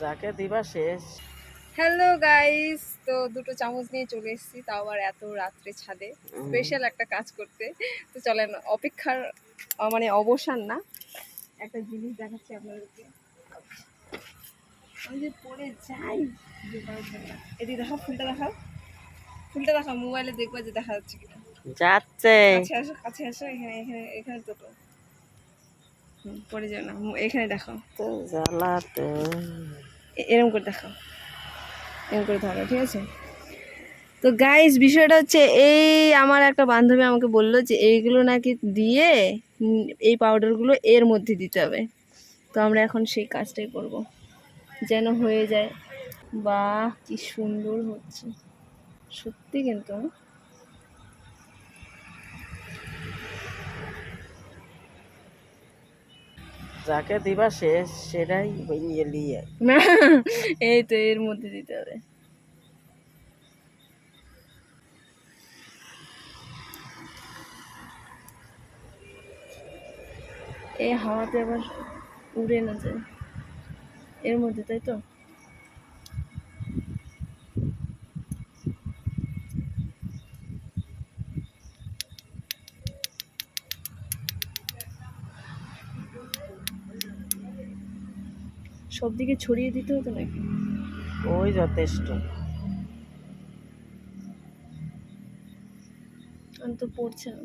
যাকে দিবা শেষ। হ্যালো গাইস, তো দুটো চামচ নিয়ে চলে এসেছি, তাও আবার এত রাত্রে ছাদে স্পেশাল একটা কাজ করতে। তো চলেন, অপেক্ষার মানে অবসান না, একটা জিনিস দেখাচ্ছি আপনাদেরকে। আমি যে পড়ে যাই এদিকে দেখাও, ফুলটা দেখাও, ফুলটা দেখাও, মোবাইলে দেখবো যে দেখা যাচ্ছে কিনা। যাচ্ছে কাছে আসো, কাছে আসো, এখানে এখানে এখানে তো পড়ে যাও না, এখানে দেখাও, তো জ্বালাতে। এরকম করে দেখাও, এরকম করে ধরো, ঠিক আছে? তো গাইস, বিষয়টা হচ্ছে এই, আমার একটা বান্ধবী আমাকে বললো যে এইগুলো নাকি দিয়ে এই পাউডারগুলো এর মধ্যে দিতে হবে। তো আমরা এখন সেই কাজটাই করব, যেন হয়ে যায়। বাহ, কি সুন্দর হচ্ছে সত্যি। কিন্তু যাকে দিবা শেষ সেটাই হইয়ে লিয়ে। না, এই তো এর মধ্যে দিতে হবে। এই হাওয়াতে আবার উড়ে না যায় এর মধ্যে, তাই তো? সব দিকে ছড়িয়ে দিতে হতো নাকি? ওই যথেষ্ট। আমি তো পড়ছে না।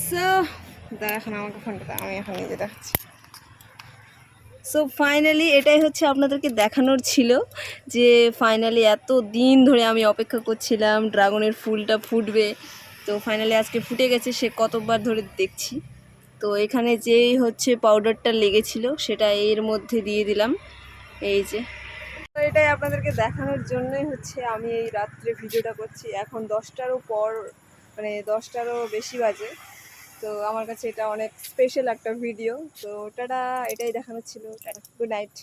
সো এখন আমাকে ফোনটা দাও, আমি এখন নিজে দেখাচ্ছি। সো ফাইনালি এটাই হচ্ছে আপনাদেরকে দেখানোর ছিল, যে ফাইনালি এত দিন ধরে আমি অপেক্ষা করছিলাম ড্রাগনের ফুলটা ফুটবে। তো ফাইনালি আজকে ফুটে গেছে, সে কতবার ধরে দেখছি। তো এখানে যেই হচ্ছে পাউডারটা লেগেছিল সেটা এর মধ্যে দিয়ে দিলাম, এই যে। তো এটাই আপনাদেরকে দেখানোর জন্যই হচ্ছে আমি এই রাত্রে ভিডিওটা করছি। এখন 10টারও পর, মানে 10টারও বেশি বাজে। তো আমার কাছে এটা অনেক স্পেশাল একটা ভিডিও। তো টাটা, এটাই দেখানো ছিল। Tata, good night.